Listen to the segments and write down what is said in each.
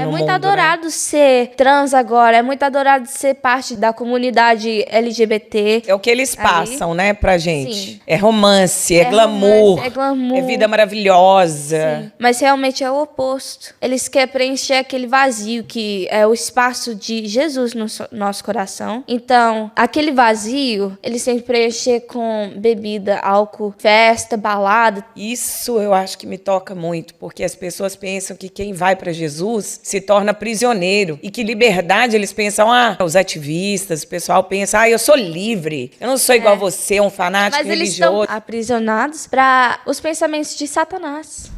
no mundo, muito adorado ser trans agora, é muito adorado ser parte da comunidade LGBT. É o que eles passam, né, pra gente. Sim. É romance, é glamour, romance, é glamour. é vida maravilhosa. Sim. Mas realmente é o oposto. Eles querem preencher aquele vazio que é o espaço de Jesus no nosso coração. Então, aquele vazio, eles têm que preencher com bebida, álcool, festa, balada. Isso eu acho que me toca muito, porque as pessoas pensam que quem vai para Jesus se torna prisioneiro e que liberdade, eles pensam, os ativistas, o pessoal pensa, eu sou livre, eu não sou igual a você, um fanático Mas eles religioso. estão aprisionados para os pensamentos de Satanás.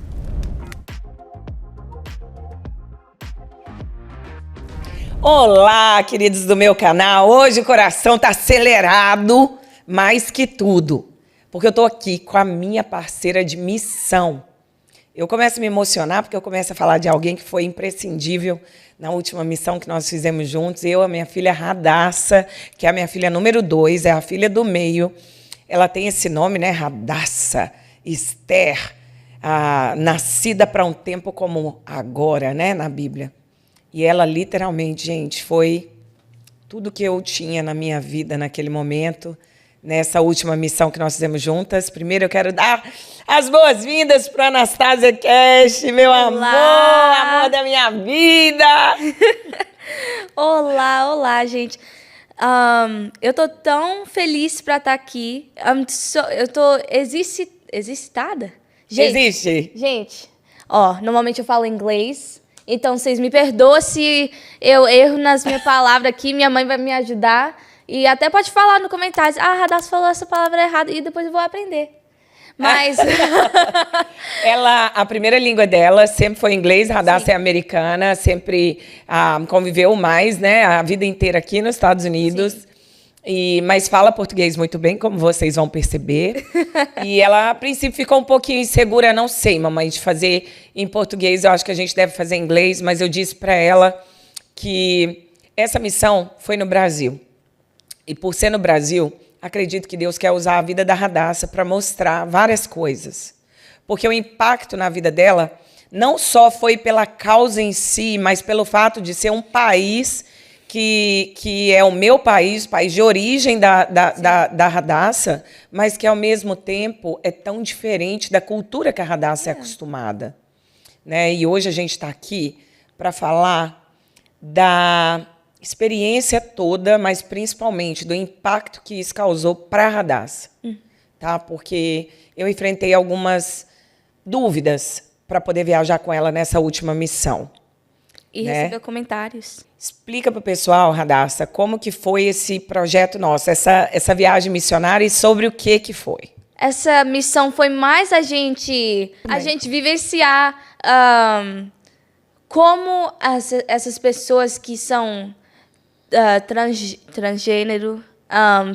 Olá, queridos do meu canal. Hoje o coração tá acelerado mais que tudo, porque eu tô aqui com a minha parceira de missão. Eu começo a me emocionar porque eu começo a falar de alguém que foi imprescindível na última missão que nós fizemos juntos. Eu, a minha filha Radassa, que é a minha filha número 2, é a filha do meio. Ela tem esse nome, né? Radassa, Esther, nascida para um tempo como agora, né? Na Bíblia. E ela literalmente, gente, foi tudo que eu tinha na minha vida naquele momento, nessa última missão que nós fizemos juntas. Primeiro eu quero dar as boas-vindas para Anastasia Cash, meu amor da minha vida. Olá, gente. Eu tô tão feliz para estar aqui. Eu tô excitada. Existe. Gente, normalmente eu falo inglês. Então, vocês me perdoam se eu erro nas minhas palavras aqui. Minha mãe vai me ajudar. E até pode falar no comentário. A Radassa falou essa palavra errada. E depois eu vou aprender. Mas... a primeira língua dela sempre foi inglês. Radassa é americana. Sempre conviveu mais, né? A vida inteira aqui nos Estados Unidos. Sim. Mas fala português muito bem, como vocês vão perceber. E ela, a princípio, ficou um pouquinho insegura. Não sei, mamãe, de fazer em português. Eu acho que a gente deve fazer em inglês. Mas eu disse para ela que essa missão foi no Brasil. E por ser no Brasil, acredito que Deus quer usar a vida da Radassa para mostrar várias coisas. Porque o impacto na vida dela não só foi pela causa em si, mas pelo fato de ser um país que é o meu país, país de origem da Radassa, mas que, ao mesmo tempo, é tão diferente da cultura que a Radassa é acostumada. Né? E hoje a gente está aqui para falar da experiência toda, mas principalmente do impacto que isso causou para a Radassa. Tá? Porque eu enfrentei algumas dúvidas para poder viajar com ela nessa última missão. E recebeu comentários. Explica para o pessoal, Radassa, como que foi esse projeto nosso, essa viagem missionária e sobre o que foi. Essa missão foi mais a gente vivenciar como essas pessoas que são transgênero,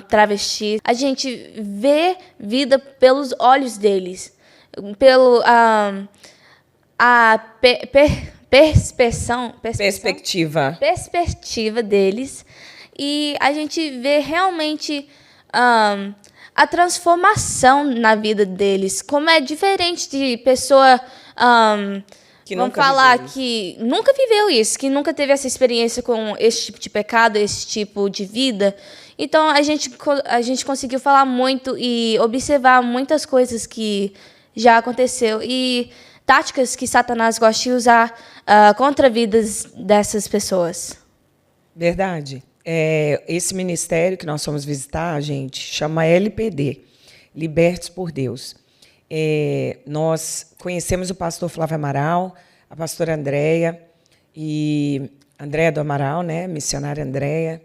travesti, a gente vê vida pelos olhos deles, pelo perspectiva deles, e a gente vê realmente a transformação na vida deles, como é diferente de pessoa que vamos falar que nunca viveu isso, que nunca teve essa experiência com esse tipo de pecado, esse tipo de vida. Então a gente conseguiu falar muito e observar muitas coisas que já aconteceu e táticas que Satanás gosta de usar contra vidas dessas pessoas. Verdade. Esse ministério que nós fomos visitar, gente, chama LPD, Libertos por Deus. Nós conhecemos o pastor Flávio Amaral, a pastora Andréia, e Andréia do Amaral, né? Missionária Andréia.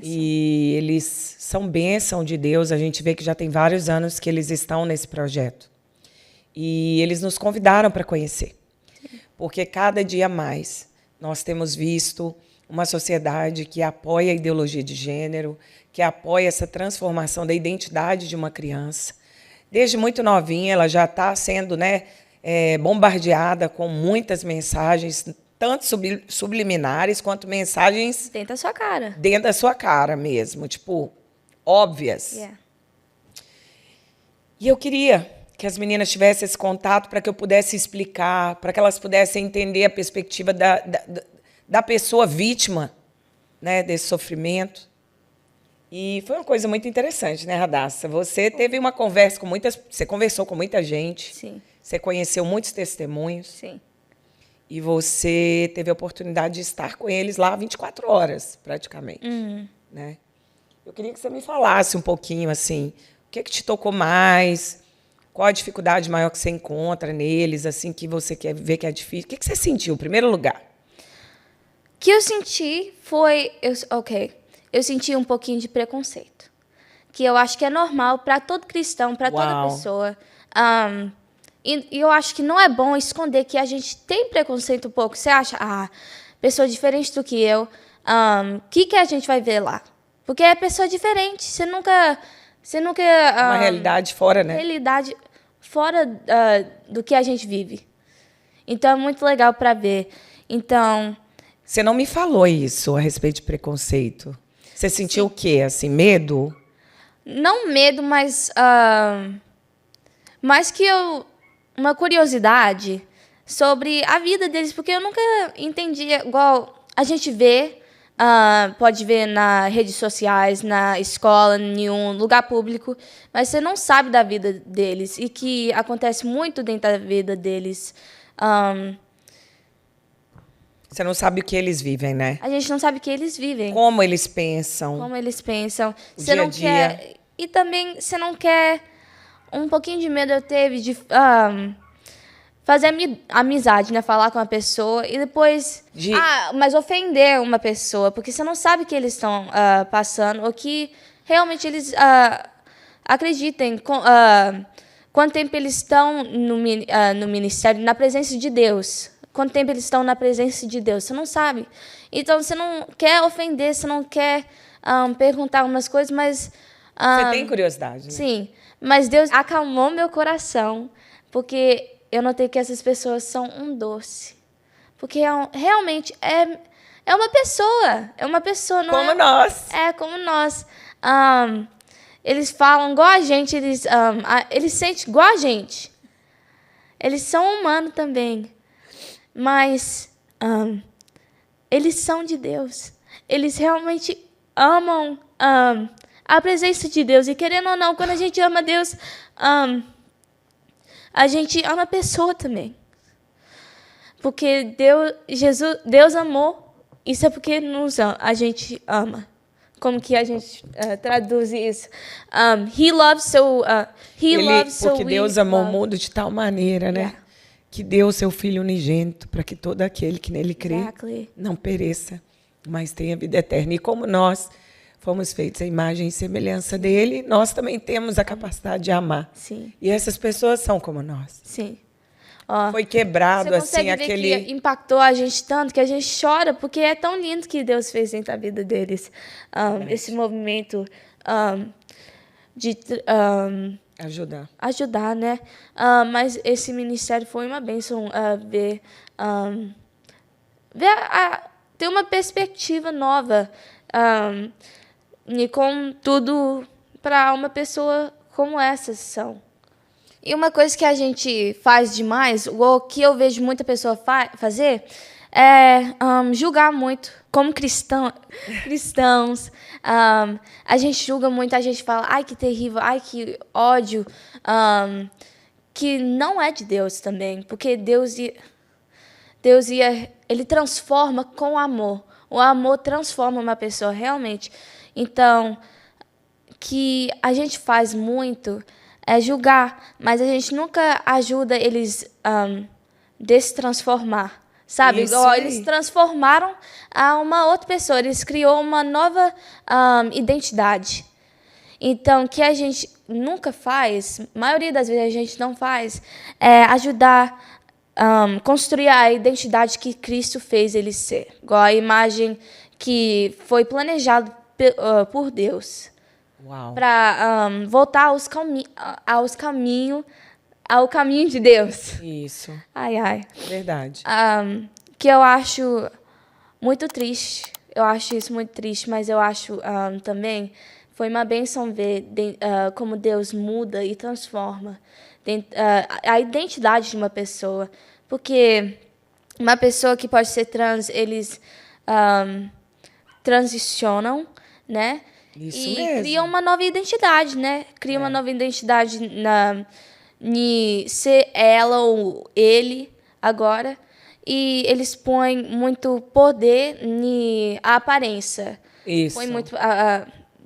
E eles são bênção de Deus. A gente vê que já tem vários anos que eles estão nesse projeto. E eles nos convidaram para conhecer. Porque cada dia mais nós temos visto uma sociedade que apoia a ideologia de gênero, que apoia essa transformação da identidade de uma criança. Desde muito novinha, ela já está sendo, né, bombardeada com muitas mensagens, tanto subliminares quanto mensagens... Dentro da sua cara. Dentro da sua cara mesmo, tipo, óbvias. Yeah. E eu queria que as meninas tivessem esse contato para que eu pudesse explicar, para que elas pudessem entender a perspectiva da pessoa vítima, né, desse sofrimento. E foi uma coisa muito interessante, né, Radassa? Você teve uma conversa com muitas... Você conversou com muita gente. Sim. Você conheceu muitos testemunhos. Sim. E você teve a oportunidade de estar com eles lá 24 horas, praticamente. Né? Eu queria que você me falasse um pouquinho, assim, o que te tocou mais, qual a dificuldade maior que você encontra neles, assim, que você quer ver que é difícil. O que você sentiu, em primeiro lugar? O que eu senti foi... Eu senti um pouquinho de preconceito. Que eu acho que é normal para todo cristão, para toda pessoa. E eu acho que não é bom esconder que a gente tem preconceito um pouco. Você acha, pessoa diferente do que eu, que a gente vai ver lá? Porque é pessoa diferente. Você nunca Uma realidade fora, né? Realidade fora do que a gente vive. Então, é muito legal para ver. Então... Você não me falou isso a respeito de preconceito. Você sentiu o quê? Assim, medo? Não medo, mas... mais que uma curiosidade sobre a vida deles, porque eu nunca entendia, igual a gente vê, pode ver nas redes sociais, na escola, em um lugar público, mas você não sabe da vida deles, e que acontece muito dentro da vida deles. Você não sabe o que eles vivem, né? A gente não sabe o que eles vivem. Como eles pensam. Como eles pensam. Você não quer... E também você não quer... Um pouquinho de medo eu teve de fazer amizade, né? Falar com uma pessoa e depois... mas ofender uma pessoa, porque você não sabe o que eles estão passando, ou que realmente eles acreditem. Quanto tempo eles estão no ministério, na presença de Deus. Quanto tempo eles estão na presença de Deus. Você não sabe. Então, você não quer ofender, você não quer perguntar algumas coisas, mas... Você tem curiosidade, né? Sim. Mas Deus acalmou meu coração, porque eu notei que essas pessoas são um doce. Porque realmente é uma pessoa. É uma pessoa, não como nós. É como nós. Eles falam igual a gente, eles sentem igual a gente. Eles são humanos também. Mas eles são de Deus. Eles realmente amam a presença de Deus. E querendo ou não, quando a gente ama Deus, a gente ama a pessoa também. Porque Deus amou, isso é porque a gente ama. Como que a gente traduz isso? He loves so porque Deus amou o mundo de tal maneira, né? Yeah. Que deu o seu Filho unigênito para que todo aquele que nele crê não pereça, mas tenha vida eterna. E como nós fomos feitos à imagem e semelhança dele, nós também temos a capacidade de amar. Sim. E essas pessoas são como nós. Sim. Foi quebrado assim aquele... Ver que impactou a gente tanto que a gente chora, porque é tão lindo que Deus fez dentro da vida deles. Esse movimento de ajudar, né? Mas esse ministério foi uma bênção ver ter uma perspectiva nova e com tudo para uma pessoa como essas são. E uma coisa que a gente faz demais, ou que eu vejo muita pessoa fazer, é julgar muito. Como cristãos, a gente julga muito, a gente fala, ai, que terrível, ai, que ódio, que não é de Deus também, porque ele transforma com amor. O amor transforma uma pessoa realmente. Então, que a gente faz muito é julgar, mas a gente nunca ajuda eles destransformar, sabe? Eles transformaram a uma outra pessoa, eles criou uma nova identidade. Então, o que a gente nunca faz, a maioria das vezes a gente não faz, é ajudar construir a identidade que Cristo fez ele ser, igual a imagem que foi planejada por Deus. Para voltar ao caminho de Deus. Isso. Ai. Verdade. Que eu acho muito triste. Eu acho isso muito triste, mas eu acho também foi uma bênção ver como Deus muda e transforma a identidade de uma pessoa. Porque uma pessoa que pode ser trans, eles transicionam, né? Isso e mesmo. criam uma nova identidade, né? Cria uma nova identidade de ser ela ou ele agora. E eles põem muito poder na aparência. Isso. Põe muito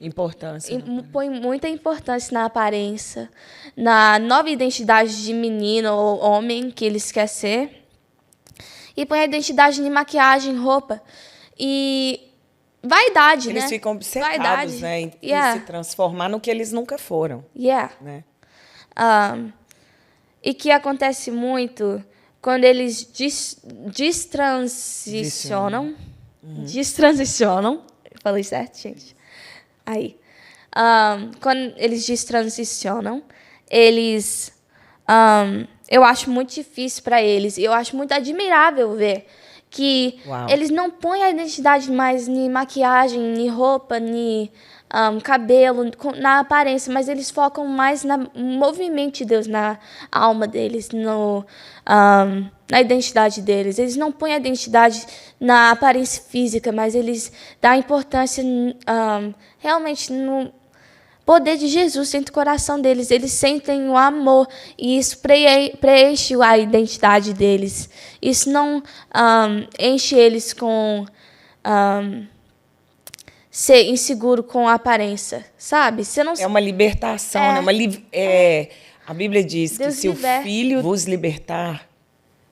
Importância. põe muita importância na aparência, na nova identidade de menino ou homem que eles querem ser. E põe a identidade de maquiagem, roupa. E vaidade, eles né? ficam obcecados, vaidade. né? Em Yeah. se transformar no que eles nunca foram. Yeah. Né? E que acontece muito quando eles destransicionam. Destransicionam. Falei certo, gente? Aí. Quando eles destransicionam, eles... eu acho muito difícil para eles. Eu acho muito admirável ver que Uau. eles não põem a identidade mais em maquiagem, em roupa, em cabelo, na aparência, mas eles focam mais no movimento de Deus, na alma deles, na identidade deles. Eles não põem a identidade na aparência física, mas eles dão importância realmente no poder de Jesus dentro do coração deles. Eles sentem o amor e isso preenche a identidade deles. Isso não enche eles com ser inseguro com a aparência, sabe? Você não... É uma libertação, né? A Bíblia diz Deus que se o Filho vos libertar,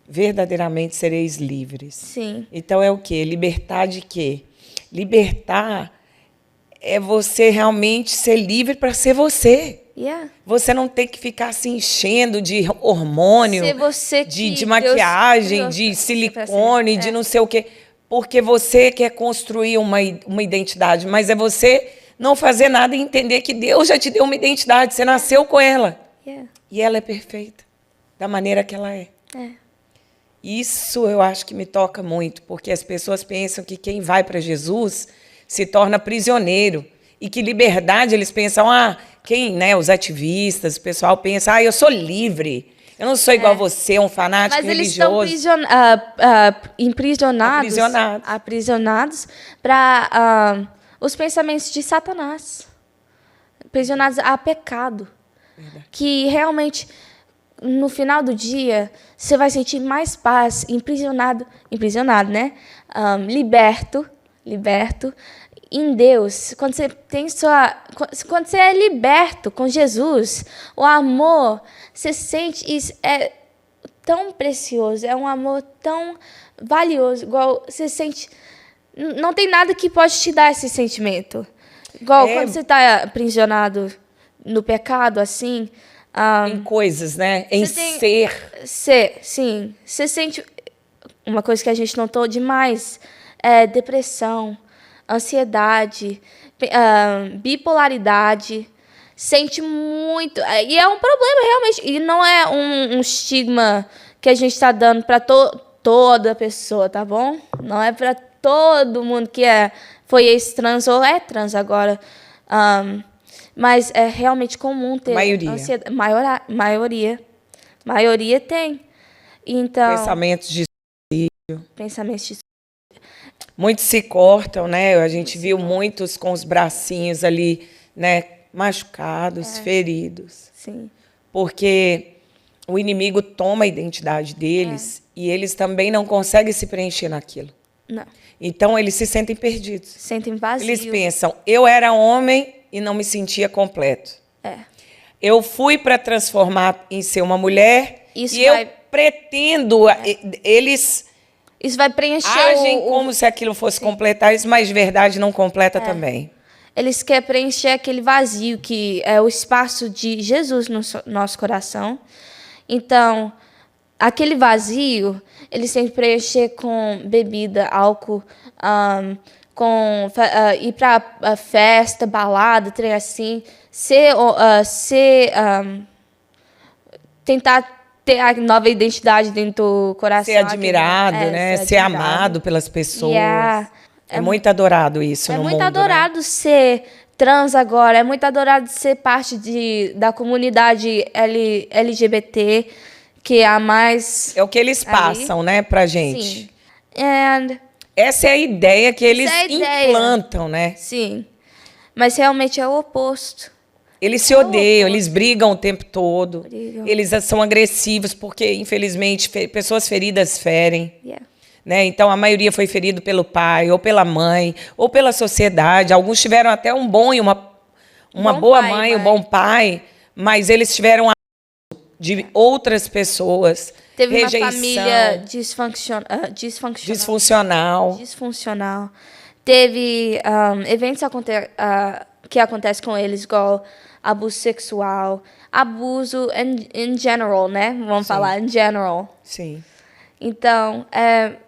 verdadeiramente sereis livres. Sim. Então é o quê? Libertar de quê? Libertar é você realmente ser livre para ser você. Yeah. Você não tem que ficar se enchendo de hormônio, Ser você de maquiagem, Deus de silicone, de não sei o quê. Porque você quer construir uma identidade, mas é você não fazer nada e entender que Deus já te deu uma identidade, você nasceu com ela. Yeah. E ela é perfeita, da maneira que ela é. Isso eu acho que me toca muito, porque as pessoas pensam que quem vai para Jesus se torna prisioneiro. E que liberdade, eles pensam, os ativistas, o pessoal pensa, eu sou livre. Eu não sou igual a você, um fanático religioso. Mas eles estão aprisionados para os pensamentos de Satanás. Aprisionados a pecado. Verdade. Que realmente, no final do dia, você vai sentir mais paz, imprisionado, né? Liberto em Deus. Quando você é liberto com Jesus, o amor, você sente isso, é tão precioso, é um amor tão valioso, igual você sente, não tem nada que pode te dar esse sentimento. Igual quando você está aprisionado no pecado, assim, em coisas, né? Em ser. Sim. Você sente uma coisa que a gente notou demais, depressão, ansiedade, bipolaridade, sente muito. E é um problema, realmente. E não é um estigma que a gente está dando para toda pessoa, tá bom? Não é para todo mundo que foi ex-trans ou é trans agora. Mas é realmente comum ter ansiedade. Maioria tem. Então, pensamentos de suicídio. Muitos se cortam, né? A gente viu muitos com os bracinhos ali, né? Machucados, feridos. Sim. Porque o inimigo toma a identidade deles e eles também não conseguem se preencher naquilo. Não. Então, eles se sentem perdidos. Sentem vazio. Eles pensam, eu era homem e não me sentia completo. Eu fui para transformar em ser uma mulher eu pretendo... Eles... Isso vai preencher agem como se aquilo fosse completar isso, mas de verdade não completa também. Eles querem preencher aquele vazio que é o espaço de Jesus no nosso coração. Então, aquele vazio, eles têm que preencher com bebida, álcool, ir para festa, balada, trem assim, tentar ter a nova identidade dentro do coração. Ser admirado, né? Ser amado pelas pessoas. É muito adorado isso no mundo. É muito adorado ser trans agora. É muito adorado ser parte da comunidade LGBT, que há mais... É o que eles passam, né, pra gente. Sim. And... Essa é a ideia que eles implantam, né? Sim. Mas realmente é o oposto. Eles se odeiam, eles brigam o tempo todo. Brigam. Eles são agressivos porque, infelizmente, pessoas feridas ferem. Yeah. Né? Então, a maioria foi ferido pelo pai, ou pela mãe, ou pela sociedade. Alguns tiveram até um bom e uma boa mãe, um bom pai, mas eles tiveram a de outras pessoas. Teve rejeição, uma família disfuncional. Teve eventos que acontecem com eles, igual abuso sexual, abuso in general, né? Vamos falar in general. Sim. Então,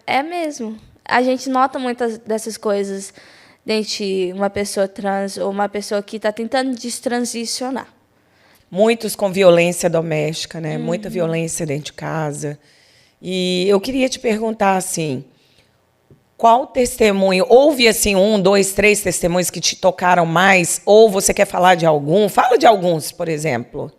é mesmo. A gente nota muitas dessas coisas dentro de uma pessoa trans ou uma pessoa que está tentando destransicionar. Muitos com violência doméstica, né? Muita violência dentro de casa. E eu queria te perguntar, assim, qual testemunho? Houve, assim, 1, 2, 3 testemunhos que te tocaram mais? Ou você quer falar de algum? Fala de alguns, por exemplo.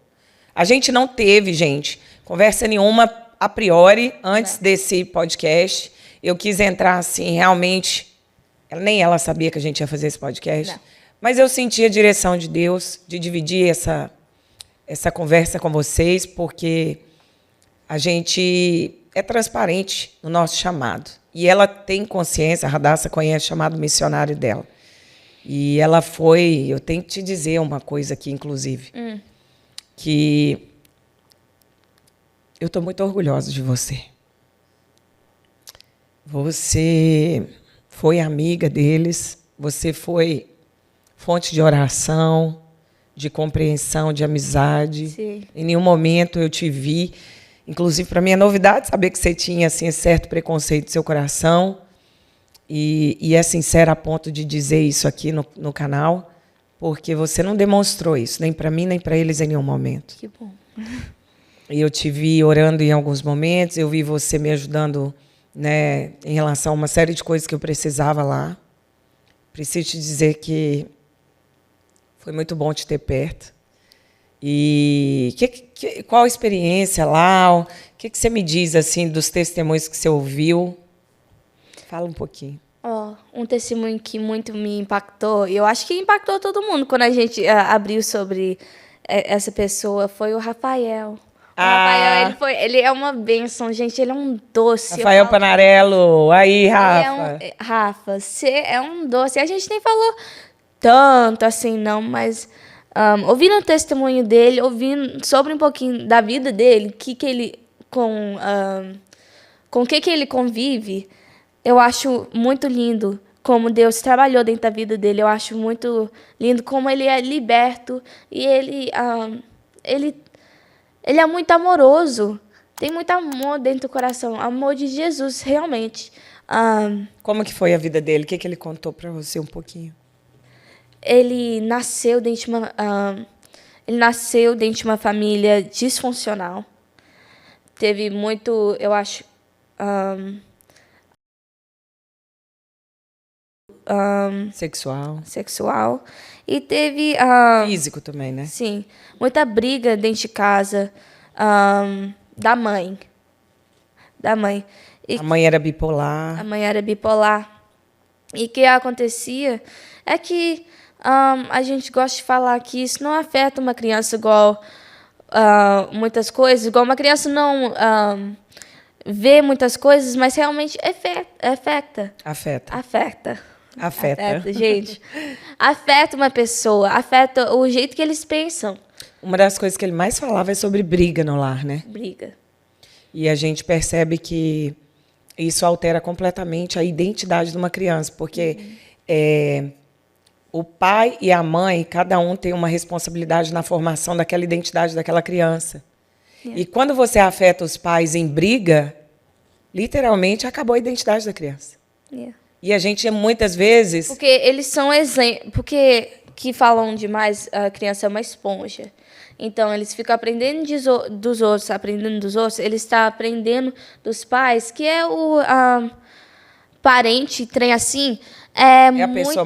A gente não teve, gente, conversa nenhuma a priori, antes desse podcast. Eu quis entrar, assim, realmente... Nem ela sabia que a gente ia fazer esse podcast. Não. Mas eu senti a direção de Deus de dividir essa conversa com vocês, porque a gente é transparente no nosso chamado. E ela tem consciência, a Radassa conhece o chamado missionário dela. E ela foi... Eu tenho que te dizer uma coisa aqui, inclusive, que eu estou muito orgulhosa de você. Você foi amiga deles, você foi fonte de oração, de compreensão, de amizade. Sim. Em nenhum momento eu te vi. Inclusive, para mim é novidade saber que você tinha assim, certo preconceito no seu coração. E é sincera a ponto de dizer isso aqui no canal, porque você não demonstrou isso, nem para mim, nem para eles em nenhum momento. Que bom. E eu te vi orando em alguns momentos, eu vi você me ajudando, né, em relação a uma série de coisas que eu precisava lá. Preciso te dizer que foi muito bom te ter perto. E qual a experiência lá? O que você me diz assim dos testemunhos que você ouviu? Fala um pouquinho. Um testemunho que muito me impactou, e eu acho que impactou todo mundo quando a gente abriu sobre essa pessoa, foi o Rafael. O Rafael, ele é uma bênção, gente, ele é um doce. Rafael Panarello, aí, Rafa. Rafa, você é um doce. A gente nem falou tanto assim, não, mas ouvindo o testemunho dele, ouvindo sobre um pouquinho da vida dele, com o que ele convive, eu acho muito lindo como Deus trabalhou dentro da vida dele. Eu acho muito lindo como ele é liberto e ele é muito amoroso. Tem muito amor dentro do coração. Amor de Jesus, realmente. Como que foi a vida dele? O que ele contou para você um pouquinho? Ele nasceu dentro de uma família disfuncional. Teve muito, eu acho... sexual. E teve... físico também, né? Sim. Muita briga dentro de casa da mãe. E a mãe era bipolar. E o que acontecia é que a gente gosta de falar que isso não afeta uma criança igual muitas coisas. Igual uma criança não vê muitas coisas, mas realmente afeta, gente. Afeta uma pessoa, afeta o jeito que eles pensam. Uma das coisas que ele mais falava é sobre briga no lar, né? Briga. E a gente percebe que isso altera completamente a identidade de uma criança, porque o pai e a mãe, cada um tem uma responsabilidade na formação daquela identidade daquela criança. Yeah. E quando você afeta os pais em briga, literalmente acabou a identidade da criança. Yeah. E a gente, muitas vezes... Porque eles são exemplos. Porque que falam demais, a criança é uma esponja. Então, eles ficam aprendendo dos outros, eles estão aprendendo dos pais, que é o parente, trem assim... É a pessoa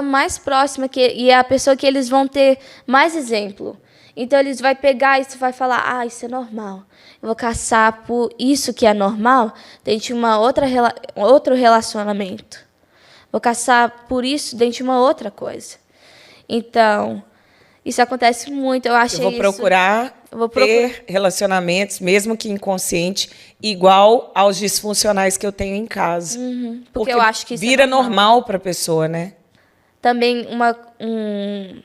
mais próxima. E é a pessoa que eles vão ter mais exemplo. Então, eles vão pegar isso e vai falar, isso é normal. Eu vou caçar por isso que é normal dentro de outro relacionamento. Vou caçar por isso dentro de uma outra coisa. Então, isso acontece muito. Eu vou procurar ter relacionamentos, mesmo que inconsciente, igual aos disfuncionais que eu tenho em casa. Porque eu acho que isso vira normal para a pessoa, né? Também um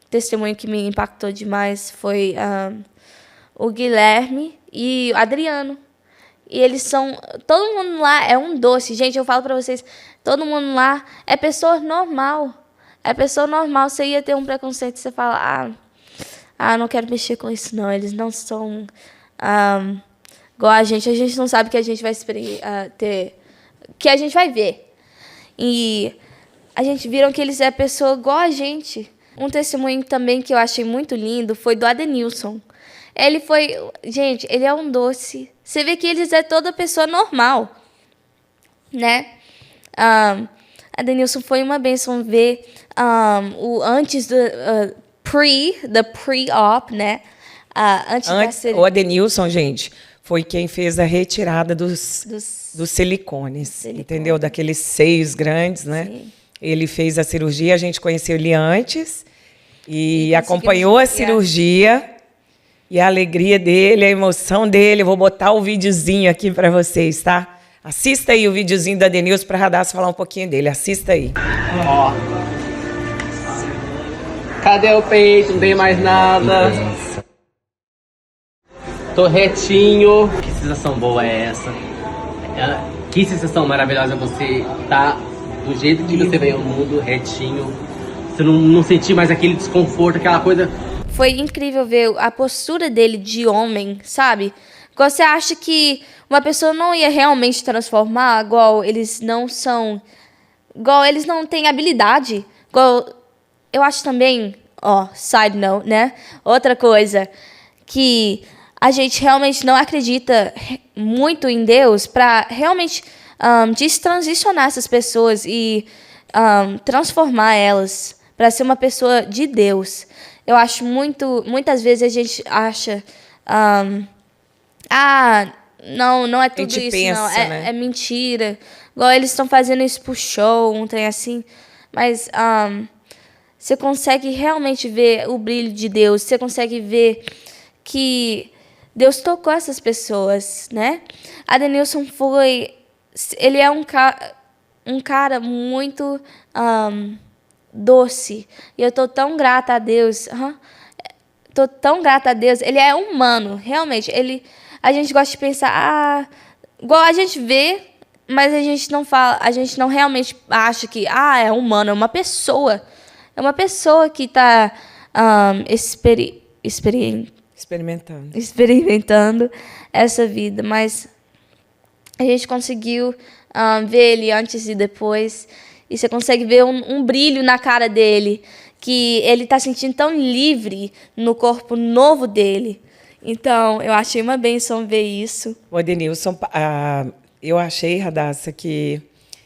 testemunho que me impactou demais foi o Guilherme e o Adriano. E eles são... Todo mundo lá é um doce. Gente, eu falo pra vocês, todo mundo lá é pessoa normal. É pessoa normal. Você ia ter um preconceito, você fala, não quero mexer com isso, não. Eles não são igual a gente. A gente não sabe o que a gente vai ter... que a gente vai ver. E a gente viram que eles é pessoa igual a gente. Um testemunho também que eu achei muito lindo foi do Adenilson. Ele foi... Gente, ele é um doce. Você vê que eles é toda pessoa normal, né? Adenilson foi uma bênção ver antes do pre-op, né? O Adenilson, gente, foi quem fez a retirada dos silicones, entendeu? Daqueles seios grandes, né? Sim. Ele fez a cirurgia, a gente conheceu ele antes e acompanhou a cirurgia. E a alegria dele, a emoção dele. Eu vou botar o videozinho aqui para vocês, tá? Assista aí o videozinho da Denilson para Radassa falar um pouquinho dele. Assista aí. Ó. Cadê o peito? Não tem mais nada. Tô retinho. Que sensação boa é essa? Que sensação maravilhosa você tá do jeito que você veio ao mundo, retinho. Você não sentir mais aquele desconforto, aquela coisa... Foi incrível ver a postura dele de homem, sabe? Você acha que uma pessoa não ia realmente transformar, igual eles não são... Igual eles não têm habilidade. Igual, eu acho também, side note, né? Outra coisa, que a gente realmente não acredita muito em Deus para realmente destransicionar essas pessoas e transformar elas para ser uma pessoa de Deus. Eu acho muitas vezes a gente acha, não é tudo isso, pensa, não, né? É mentira. Igual eles estão fazendo isso pro show, um trem assim. Mas você consegue realmente ver o brilho de Deus, você consegue ver que Deus tocou essas pessoas, né? Adenilson ele é um cara muito... doce. E eu tô tão grata a Deus. Tô tão grata a Deus. Ele é humano, realmente. A gente gosta de pensar, igual a gente vê, mas a gente não fala, a gente não realmente acha que, é humano, é uma pessoa. É uma pessoa que tá experimentando essa vida. Mas a gente conseguiu ver ele antes e depois. E você consegue ver um brilho na cara dele, que ele está sentindo tão livre no corpo novo dele. Então, eu achei uma bênção ver isso. O Adenilson, eu achei, Radassa, que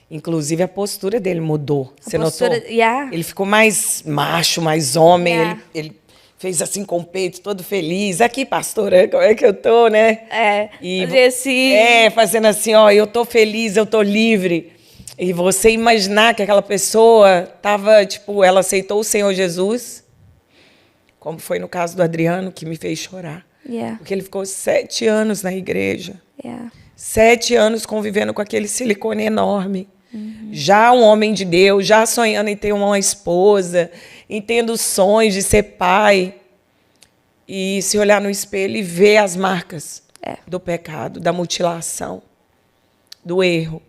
inclusive a postura dele mudou. Você notou? Yeah. Ele ficou mais macho, mais homem. Yeah. Ele fez assim com o peito todo feliz. Aqui, pastora, como é que eu tô, né? Fazendo assim, eu tô feliz, eu tô livre. E você imaginar que aquela pessoa ela aceitou o Senhor Jesus, como foi no caso do Adriano, que me fez chorar. Yeah. Porque ele ficou 7 anos na igreja. Yeah. 7 anos convivendo com aquele silicone enorme. Já um homem de Deus, já sonhando em ter uma esposa, em tendo sonhos de ser pai. E se olhar no espelho e ver as marcas do pecado, da mutilação, do erro.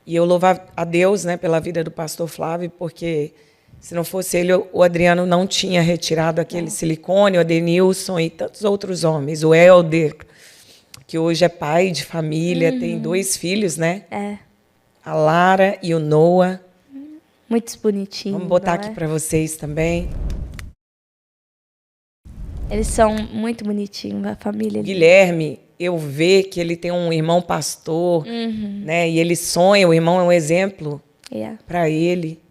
E eu louvo a Deus, né, pela vida do pastor Flávio, porque se não fosse ele, o Adriano não tinha retirado aquele silicone, o Adenilson e tantos outros homens. O Helder, que hoje é pai de família, tem 2 filhos, né? A Lara e o Noah. Muito bonitinho. Vamos botar aqui para vocês também. Eles são muito bonitinhos, a família. Guilherme, eu vejo que ele tem um irmão pastor, né? E ele sonha, o irmão é um exemplo para ele.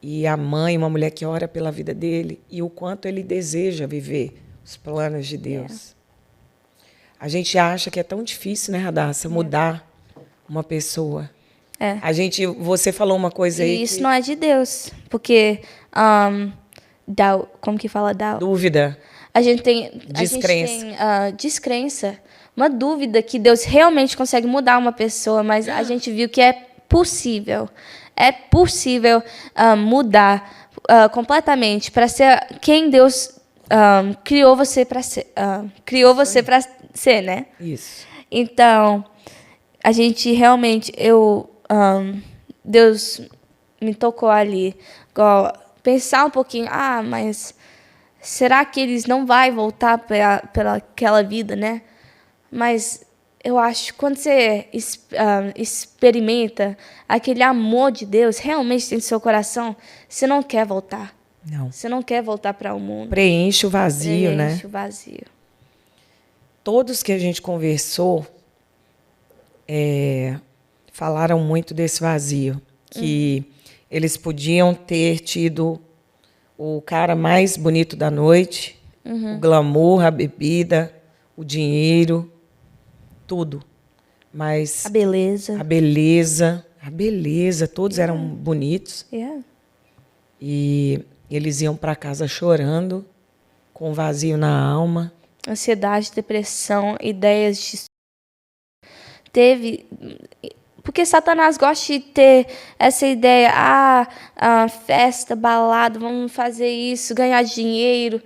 e a mãe, uma mulher que ora pela vida dele, e o quanto ele deseja viver os planos de Deus. A gente acha que é tão difícil, né, Radassa, mudar uma pessoa. Você falou uma coisa aí. E isso não é de Deus, porque como que fala doubt? Dúvida. A gente tem descrença, uma dúvida que Deus realmente consegue mudar uma pessoa, mas a gente viu que é possível. É possível mudar completamente para ser quem Deus criou você para ser. Criou você para ser, né? Isso. Então, a gente realmente, Deus me tocou ali, pensar um pouquinho, mas será que eles não vão voltar para aquela vida, né? Mas eu acho que quando você experimenta aquele amor de Deus realmente dentro do seu coração, você não quer voltar. Não. Você não quer voltar para o mundo. Preenche o vazio, né? Preenche o vazio. Todos que a gente conversou falaram muito desse vazio. Que eles podiam ter tido o cara mais bonito da noite, o glamour, a bebida, o dinheiro, tudo. Mas a beleza. A beleza, todos eram bonitos. E eles iam para casa chorando, com um vazio na alma. Ansiedade, depressão, ideias de... Porque Satanás gosta de ter essa ideia, festa, balada, vamos fazer isso, ganhar dinheiro,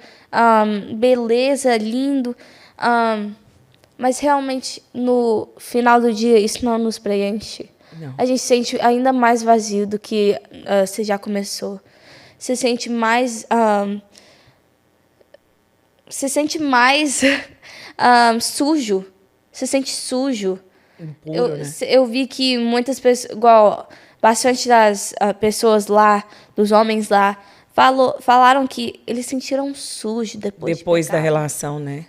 beleza, lindo. Mas realmente, no final do dia, isso não nos preenche. Não. A gente sente ainda mais vazio do que você já começou. Você sente mais... Você sente mais sujo. Você sente sujo. Impuro, né? Eu vi que muitas pessoas, bastante das pessoas lá, dos homens lá, falaram que eles sentiram sujo depois da relação, né?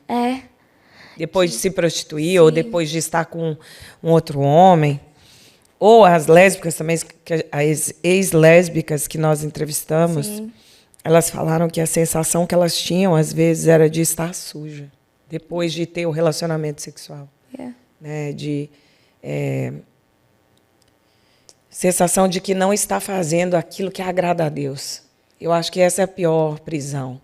Depois de se prostituir, Sim. ou depois de estar com um outro homem. Ou as lésbicas também, as ex-lésbicas que nós entrevistamos, Sim. elas falaram que a sensação que elas tinham, às vezes, era de estar suja, depois de ter o relacionamento sexual. Né? Sensação de que não está fazendo aquilo que agrada a Deus. Eu acho que essa é a pior prisão.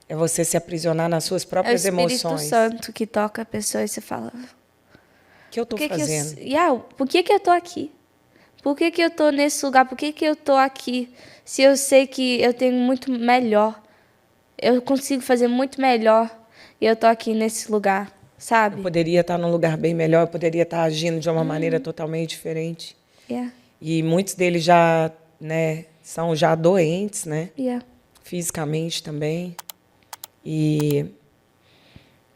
É você se aprisionar nas suas próprias emoções. É o Espírito Santo que toca a pessoa e você fala... O que eu estou fazendo? Por que eu estou aqui? Por que eu estou nesse lugar? Por que eu estou aqui? Se eu sei que eu tenho muito melhor. Eu consigo fazer muito melhor. E eu estou aqui nesse lugar, sabe? Eu poderia estar num lugar bem melhor. Eu poderia estar agindo de uma maneira totalmente diferente. E muitos deles já, né, são já doentes, né? Fisicamente também. E...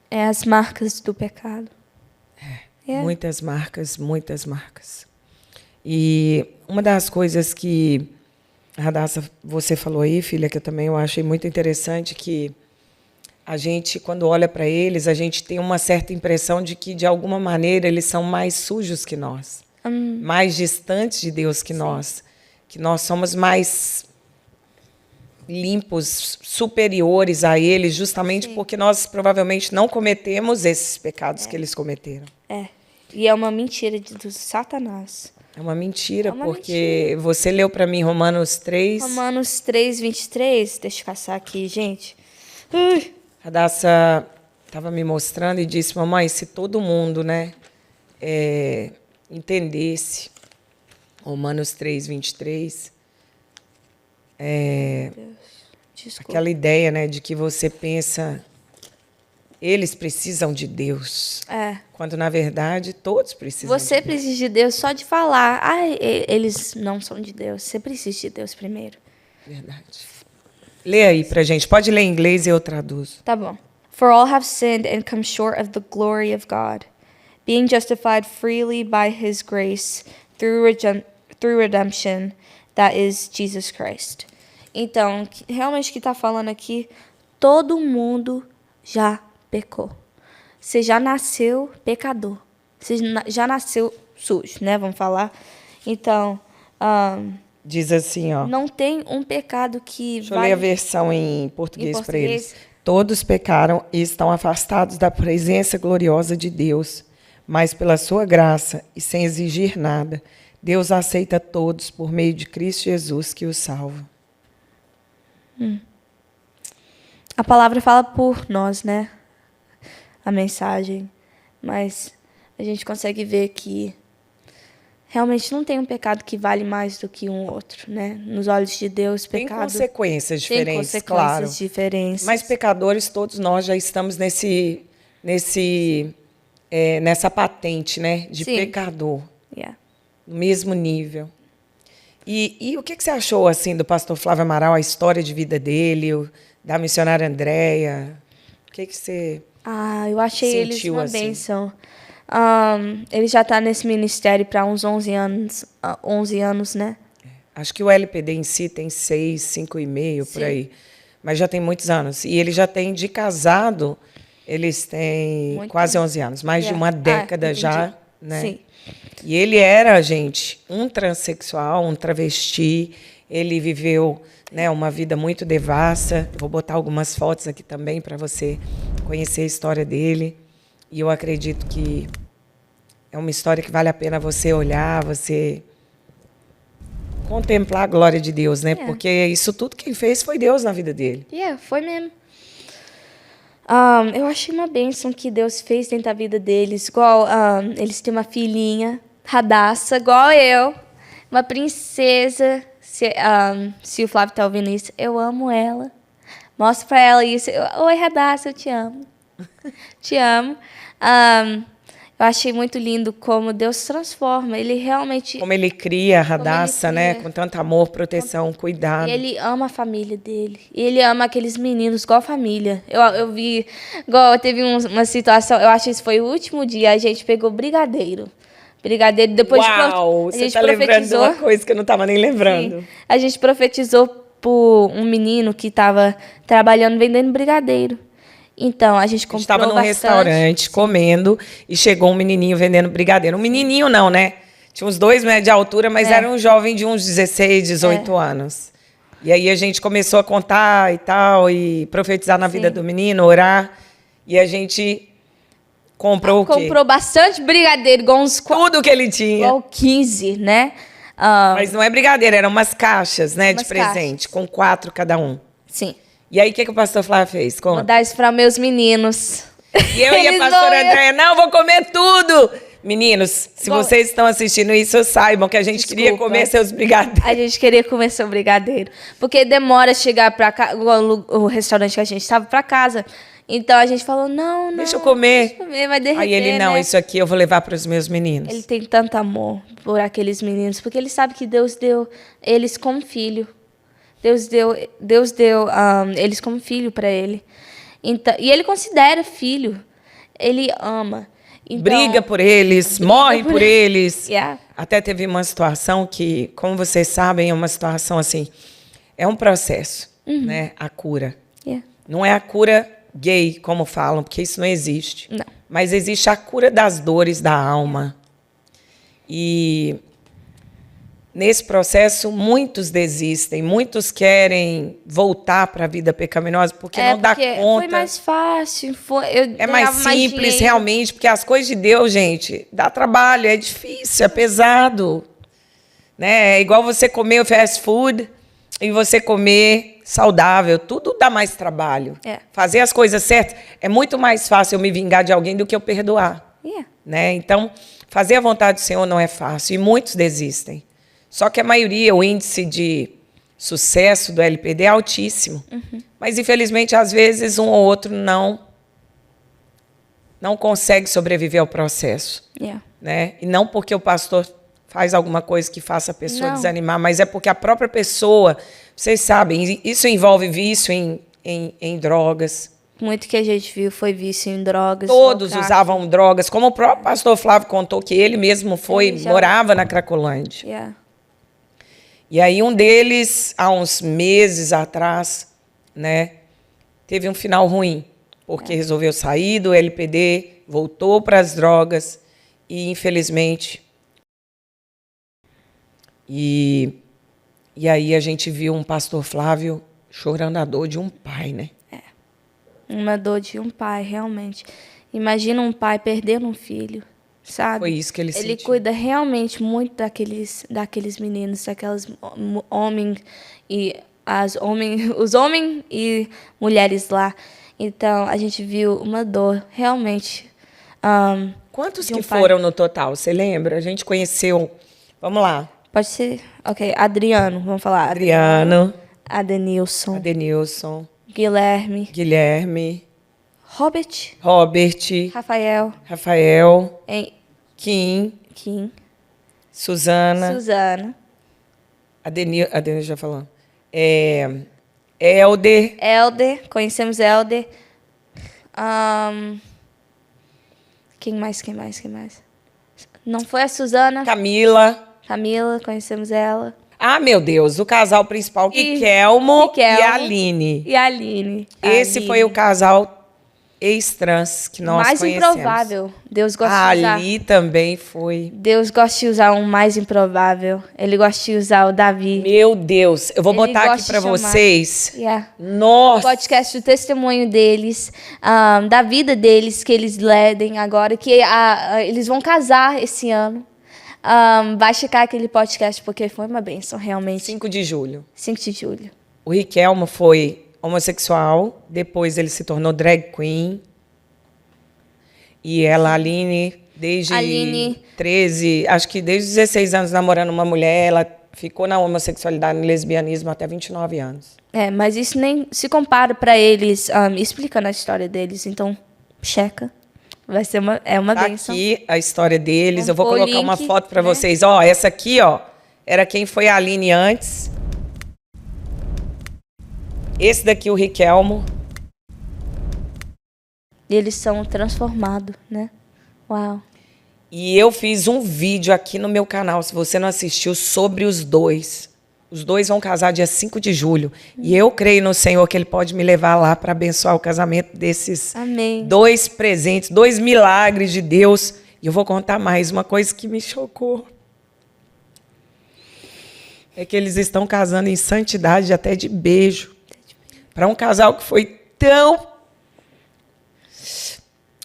é as marcas do pecado. Muitas marcas, muitas marcas. E uma das coisas que, Radassa, você falou aí, filha, que eu achei muito interessante, que a gente, quando olha para eles, a gente tem uma certa impressão de que, de alguma maneira, eles são mais sujos que nós, mais distantes de Deus que nós, que nós somos mais limpos, superiores a eles, justamente porque nós provavelmente não cometemos esses pecados que eles cometeram. E é uma mentira do Satanás. É uma mentira, porque você leu para mim Romanos 3. Romanos 3, 23. Deixa eu caçar aqui, gente. A Daça estava me mostrando e disse, mamãe, se todo mundo, né, entendesse Romanos 3, 23, aquela ideia, né, de que você pensa... eles precisam de Deus. Quando, na verdade, todos precisam de Deus. Você precisa de Deus só de falar. Eles não são de Deus. Você precisa de Deus primeiro. Verdade. Lê aí pra gente. Pode ler em inglês e eu traduzo. Tá bom. For all have sinned and come short of the glory of God, being justified freely by his grace through redemption, that is Jesus Christ. Então, realmente o que está falando aqui, todo mundo já pecou. Você já nasceu pecador. Você já nasceu sujo, né? Vamos falar. Então, Diz assim, ó. Não tem um pecado que Deixa eu ler a versão em português para eles. Todos pecaram e estão afastados da presença gloriosa de Deus, mas pela sua graça e sem exigir nada, Deus aceita todos por meio de Cristo Jesus que os salva. A palavra fala por nós, né? A mensagem. Mas a gente consegue ver que realmente não tem um pecado que vale mais do que um outro, né? Nos olhos de Deus, pecado... Tem consequências diferentes, tem consequências claro. diferentes. Mas pecadores, todos nós já estamos nessa patente, né? De Sim. pecador. Yeah. No mesmo nível. E o que você achou, assim, do pastor Flávio Amaral, a história de vida dele, da missionária Andréia? O que você Eu achei eles sentiu, uma assim? bênção. Ele já está nesse ministério para uns 11 anos, né? Acho que o LPD em si tem 6, 5,5, por aí. Mas já tem muitos anos. E ele já tem, de casado, eles têm Muito quase tempo. 11 anos. Mais de uma década entendi. já, né? Sim. E ele era, gente, um transexual, um travesti. Ele viveu, né, uma vida muito devassa. Vou botar algumas fotos aqui também para você conhecer a história dele. E eu acredito que é uma história que vale a pena você olhar, você contemplar a glória de Deus, né? Porque isso tudo quem fez foi Deus na vida dele. Foi mesmo. Eu achei uma bênção que Deus fez dentro da vida deles. Igual, eles têm uma filhinha, Radassa, igual eu. Uma princesa. Se o Flávio tá ouvindo isso, eu amo ela. Mostra pra ela isso. Oi, Radassa, eu te amo. Te amo. Eu achei muito lindo como Deus transforma. Ele realmente... Como ele cria a Radassa, cria. né? Com tanto amor, proteção, cuidado. E ele ama a família dele. E ele ama aqueles meninos igual a família. Eu vi... Igual teve uma situação... Eu acho que esse foi o último dia. A gente pegou brigadeiro. Depois Uau! a Você gente tá lembrando de profetizou. uma coisa que eu não estava nem lembrando. Sim. A gente profetizou por um menino que estava trabalhando vendendo brigadeiro. Então, a gente comprou estava num bastante. restaurante comendo e chegou um menininho vendendo brigadeiro. Um menininho não, né? Tinha uns 2 metros de altura, mas era um jovem de uns 16, 18 anos. E aí a gente começou a contar e tal, e profetizar na vida do menino, orar. E a gente comprou o quê? Comprou bastante brigadeiro, igual uns... Tudo que ele tinha. Igual 15, né? Mas não é brigadeiro, eram umas caixas, né, de Umas presente, com 4 cada um. Sim. E aí, o que o pastor Flávio fez? Vou dar isso para meus meninos. E eu e a pastora Andréia, não, vou comer tudo. Meninos, se vocês estão assistindo isso, saibam que a gente queria comer seus brigadeiros. A gente queria comer seu brigadeiro. Porque demora chegar para cá, o restaurante que a gente estava para casa. Então a gente falou, não. Deixa eu comer. Vai derreter, Aí ele, não, né? isso aqui eu vou levar para os meus meninos. Ele tem tanto amor por aqueles meninos, porque ele sabe que Deus deu eles como filho. Deus deu eles como filho para ele. Então, e ele considera filho. Ele ama. Então, briga por eles, morre por eles. Yeah. Até teve uma situação que, como vocês sabem, é uma situação assim, é um processo, né? A cura. Yeah. Não é a cura gay, como falam, porque isso não existe. Não. Mas existe a cura das dores da alma. E nesse processo, muitos desistem, muitos querem voltar para a vida pecaminosa porque não dá conta. Foi mais fácil, é mais simples, realmente, porque as coisas de Deus, gente, dá trabalho, é difícil, é pesado. Né? É igual você comer o fast food e você comer saudável, tudo dá mais trabalho. Fazer as coisas certas, é muito mais fácil eu me vingar de alguém do que eu perdoar. Né? Então, fazer a vontade do Senhor não é fácil e muitos desistem. Só que a maioria, o índice de sucesso do LPD é altíssimo. Mas, infelizmente, às vezes, um ou outro não consegue sobreviver ao processo. Né? E não porque o pastor faz alguma coisa que faça a pessoa desanimar, mas é porque a própria pessoa, vocês sabem, isso envolve vício em drogas. Muito que a gente viu foi vício em drogas. Todos usavam drogas, como o próprio pastor Flávio contou que ele mesmo morava na Cracolândia. E aí um deles, há uns meses atrás, né, teve um final ruim, porque resolveu sair do LPD, voltou para as drogas e, infelizmente, E aí a gente viu um pastor Flávio chorando a dor de um pai, né? Uma dor de um pai, realmente. Imagina um pai perdendo um filho, sabe? Foi isso que ele Ele sentiu. cuida realmente muito daqueles meninos, daquelas homens e os homens e mulheres lá. Então, a gente viu uma dor realmente. Quantos de um que pai. foram no total? Você lembra? A gente conheceu. Vamos lá. Pode ser, ok, Adriano, vamos falar. Adriano, Adenilson, Adenilson, Guilherme, Guilherme, Robert, Robert, Rafael, Rafael, Kim, Suzana, Adenil já falou. Elder. Conhecemos Elder. Quem mais? Não foi a Suzana. Camila, Conhecemos ela. Ah, meu Deus, o casal principal, Riquelmo e Aline. E a Aline. Esse foi o casal ex-trans que nós mais conhecemos. Improvável. Deus gosta de usar. Ali também foi. Deus gosta de usar um mais improvável. Ele gosta de usar o Davi. Meu Deus, eu vou Ele botar aqui gosta pra de chamar. vocês. O O podcast do testemunho deles, da vida deles, que eles ledem agora, que eles vão casar esse ano. Vai checar aquele podcast, porque foi uma bênção, realmente. 5 de julho. 5 de julho. O Riquelmo foi homossexual, depois ele se tornou drag queen. E ela, Aline, desde 13, acho que desde 16 anos namorando uma mulher, ela ficou na homossexualidade e lesbianismo até 29 anos. Mas isso nem se compara para eles explicando a história deles, então checa. Vai ser uma bênção. Aqui a história deles, eu vou Vamos pôr colocar uma link, foto para né? vocês. Ó, essa aqui, ó, era quem foi a Aline antes. Esse daqui, o Riquelmo. E eles são transformados, né? Uau. E eu fiz um vídeo aqui no meu canal, se você não assistiu, sobre os dois. Os dois vão casar dia 5 de julho. E eu creio no Senhor que Ele pode me levar lá para abençoar o casamento desses Amém. 2 presentes, 2 milagres de Deus. E eu vou contar mais uma coisa que me chocou. É que eles estão casando em santidade até de beijo. Para um casal que foi tão...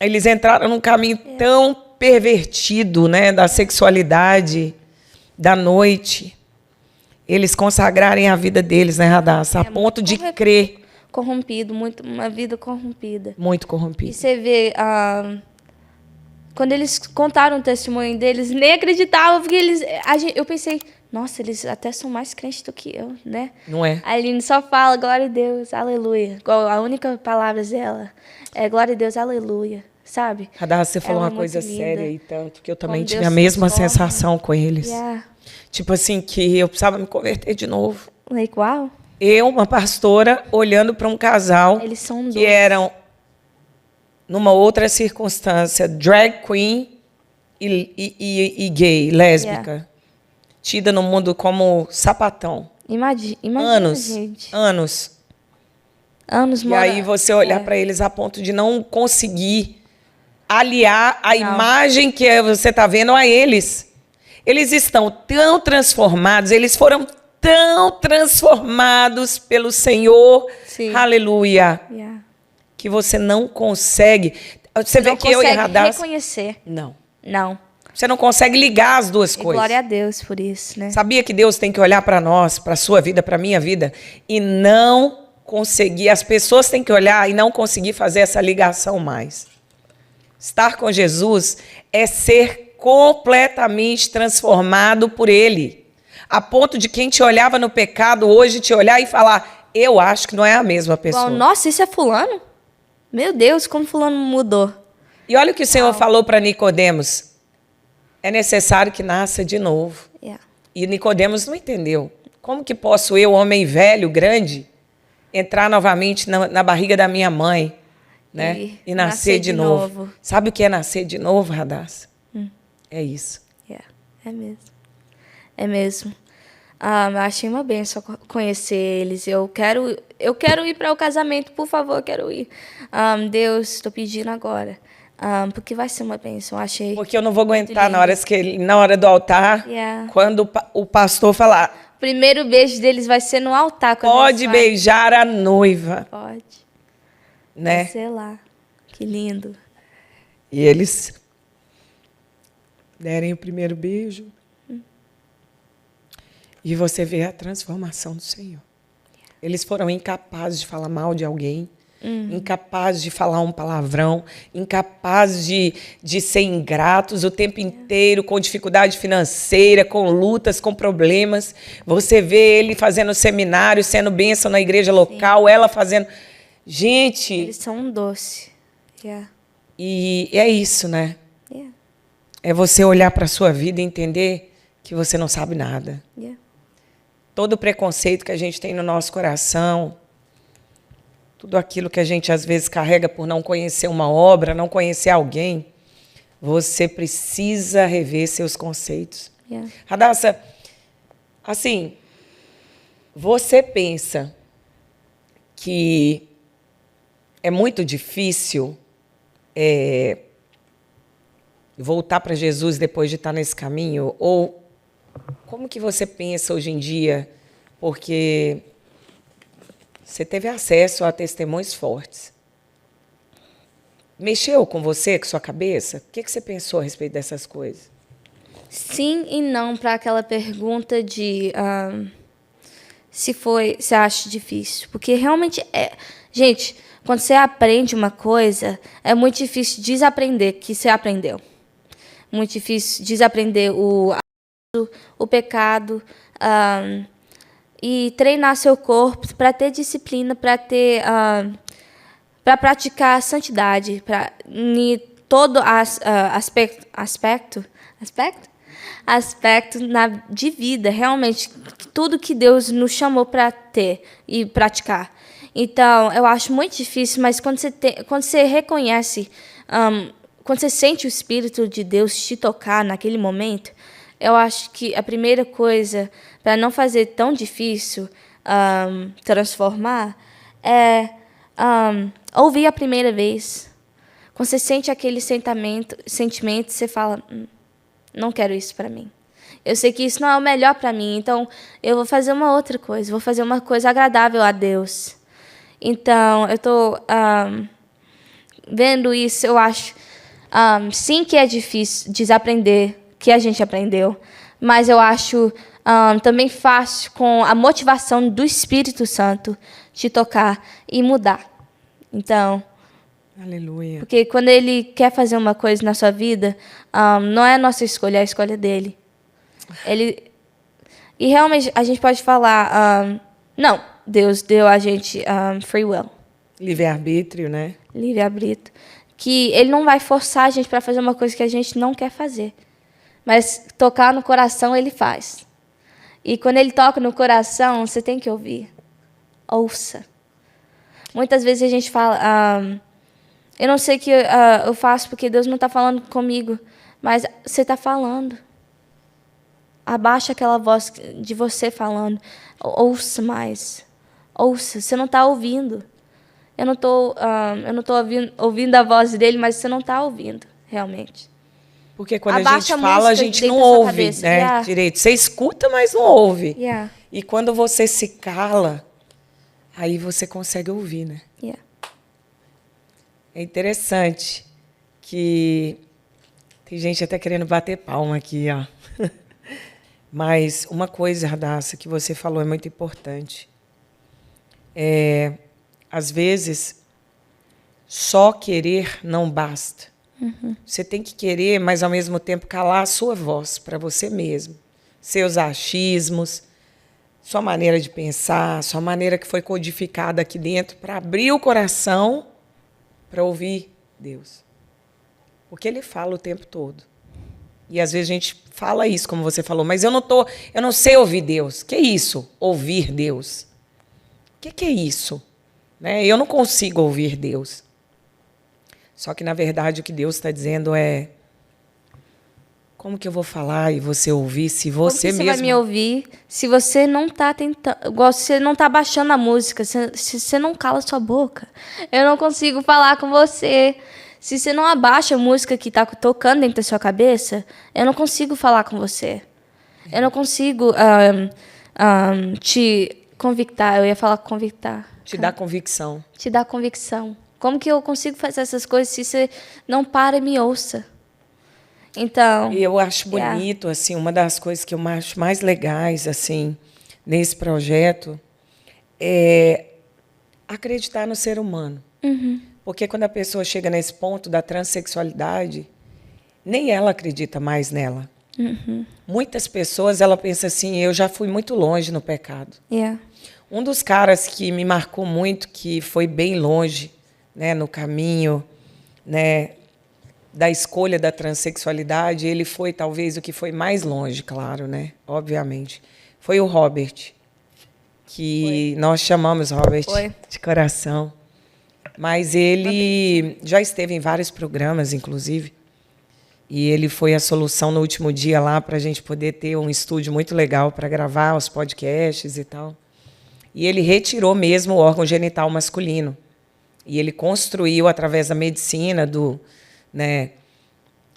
Eles entraram num caminho tão pervertido, né, da sexualidade, da noite. Eles consagrarem a vida deles, né, Radassa? A ponto de crer. Corrompido, uma vida corrompida. Muito E corrompido. você vê, quando eles contaram o testemunho deles, nem acreditavam, porque eu pensei, nossa, eles até são mais crentes do que eu, né? Não é? A Aline só fala, glória a Deus, aleluia. A única palavra dela é glória a Deus, aleluia, sabe? Radassa, você falou Ela é uma coisa muito linda. séria e tanto, que eu também Como tive Deus a mesma transforma. sensação com eles. Yeah. Tipo assim, que eu precisava me converter de novo. Like, uau. Eu, uma pastora, olhando para um casal Eles são que eram, numa outra circunstância, drag queen e gay, lésbica. Tida no mundo como sapatão. Imagina, gente. Anos. E aí você olhar para eles a ponto de não conseguir aliar a imagem que você está vendo a eles. Eles estão tão transformados, eles foram tão transformados pelo Senhor, Sim. aleluia, que você não consegue. Você vê que eu e a Radassa... reconhecer. Não. Você não consegue ligar as duas coisas. Glória a Deus por isso, né? Sabia que Deus tem que olhar para nós, para a sua vida, para a minha vida, e não conseguir, as pessoas têm que olhar e não conseguir fazer essa ligação mais. Estar com Jesus é ser completamente transformado por Ele. A ponto de quem te olhava no pecado hoje te olhar e falar, eu acho que não é a mesma pessoa. Bom, nossa, isso é fulano? Meu Deus, como fulano mudou. E olha o que o Senhor falou para Nicodemos. É necessário que nasça de novo. E Nicodemos não entendeu. Como que posso eu, homem velho, grande, entrar novamente na barriga da minha mãe, né? E nascer de novo. Sabe o que é nascer de novo, Radassa? É isso. É mesmo. É mesmo. Eu achei uma bênção conhecer eles. Eu quero ir para o casamento, por favor, eu quero ir. Deus, estou pedindo agora. Porque vai ser uma bênção, achei. Porque eu não vou aguentar na hora do altar, quando o pastor falar, primeiro beijo deles vai ser no altar. Pode beijar a noiva. Pode. Né? Vai ser lá. Que lindo. E eles derem o primeiro beijo. E você vê a transformação do Senhor. Eles foram incapazes de falar mal de alguém, incapazes de falar um palavrão, incapazes de ser ingratos o tempo inteiro, com dificuldade financeira, com lutas, com problemas. Você vê ele fazendo seminário, sendo bênção na igreja local, ela fazendo... Gente... Eles são um doce. E é isso, né? Yeah. É você olhar para a sua vida e entender que você não sabe nada. Yeah. Todo o preconceito que a gente tem no nosso coração, tudo aquilo que a gente às vezes carrega por não conhecer uma obra, não conhecer alguém, você precisa rever seus conceitos. Yeah. Radassa, assim, você pensa que é muito difícil voltar para Jesus depois de estar nesse caminho? Ou como que você pensa hoje em dia? Porque você teve acesso a testemunhos fortes. Mexeu com você, com sua cabeça? O que você pensou a respeito dessas coisas? Sim e não para aquela pergunta de se acha difícil. Porque realmente é... Gente, quando você aprende uma coisa, é muito difícil desaprender que você aprendeu. Muito difícil desaprender o pecado e treinar seu corpo para ter disciplina, para praticar a santidade, em todo aspecto de vida, realmente tudo que Deus nos chamou para ter e praticar. Então, eu acho muito difícil, mas quando você reconhece, quando você sente o Espírito de Deus te tocar naquele momento, eu acho que a primeira coisa, para não fazer tão difícil transformar, é ouvir a primeira vez. Quando você sente aquele sentimento, você fala, não quero isso para mim. Eu sei que isso não é o melhor para mim, então eu vou fazer uma outra coisa, vou fazer uma coisa agradável a Deus. Então, eu estou vendo isso, eu acho, sim que é difícil desaprender que a gente aprendeu, mas eu acho também fácil com a motivação do Espírito Santo te tocar e mudar. Então, aleluia. Porque quando Ele quer fazer uma coisa na sua vida, não é a nossa escolha, é a escolha dEle. E realmente a gente pode falar, não, Deus deu a gente free will. Livre-arbítrio, né? Livre-arbítrio. Que Ele não vai forçar a gente para fazer uma coisa que a gente não quer fazer. Mas tocar no coração, Ele faz. E quando Ele toca no coração, você tem que ouvir. Ouça. Muitas vezes a gente fala, eu não sei o que eu faço porque Deus não está falando comigo, mas você está falando. Abaixa aquela voz de você falando. Ouça mais. Ouça. Você não está ouvindo. Eu não estou ouvindo a voz dele, mas você não está ouvindo, realmente. Porque quando a gente fala, a gente não ouve, né, direito. Você escuta, mas não ouve. Yeah. E quando você se cala, aí você consegue ouvir, né? Yeah. É interessante que tem gente até querendo bater palma aqui, ó. Mas uma coisa, Radassa, que você falou é muito importante. Às vezes, só querer não basta. Uhum. Você tem que querer, mas, ao mesmo tempo, calar a sua voz para você mesmo. Seus achismos, sua maneira de pensar, sua maneira que foi codificada aqui dentro, para abrir o coração para ouvir Deus. Porque Ele fala o tempo todo. E, às vezes, a gente fala isso, como você falou, mas eu não sei ouvir Deus. Que é isso? Ouvir Deus. O que é isso? Né? Eu não consigo ouvir Deus. Só que, na verdade, o que Deus está dizendo é: como que eu vou falar e você ouvir se você mesmo... Como que você vai me ouvir se você não está tentando... Você não está baixando a música, se você não cala sua boca. Eu não consigo falar com você. Se você não abaixa a música que está tocando dentro da sua cabeça, eu não consigo falar com você. Eu não consigo te convictar, eu ia falar convictar. Te dá convicção. Te dá convicção. Como que eu consigo fazer essas coisas se você não para e me ouça? Então... E eu acho bonito, assim, uma das coisas que eu acho mais legais, assim, nesse projeto é acreditar no ser humano. Porque quando a pessoa chega nesse ponto da transexualidade, nem ela acredita mais nela. Muitas pessoas, ela pensa assim, eu já fui muito longe no pecado. Um dos caras que me marcou muito, que foi bem longe, né, no caminho, né, da escolha da transexualidade, ele foi talvez o que foi mais longe, claro, né, obviamente. Foi o Robert, que nós chamamos Robert de coração. Mas ele já esteve em vários programas, inclusive. E ele foi a solução no último dia lá para a gente poder ter um estúdio muito legal para gravar os podcasts e tal. E ele retirou mesmo o órgão genital masculino. E ele construiu, através da medicina, do, né,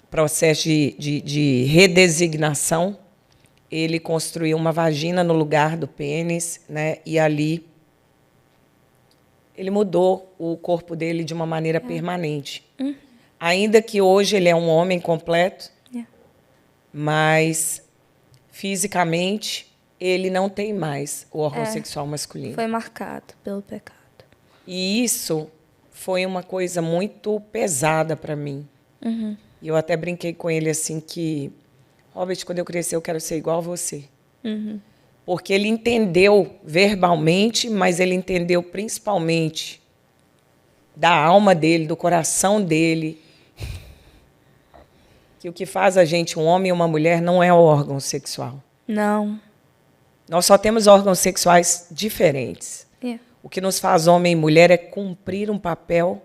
processo de redesignação, ele construiu uma vagina no lugar do pênis, né, e ali ele mudou o corpo dele de uma maneira permanente. Ainda que hoje ele é um homem completo, mas fisicamente ele não tem mais o órgão sexual masculino. Foi marcado pelo pecado. E isso foi uma coisa muito pesada para mim. E eu até brinquei com ele assim que, Robert, quando eu crescer eu quero ser igual a você. Porque ele entendeu verbalmente, mas ele entendeu principalmente da alma dele, do coração dele, que o que faz a gente um homem e uma mulher não é o órgão sexual. Não. Nós só temos órgãos sexuais diferentes. O que nos faz homem e mulher é cumprir um papel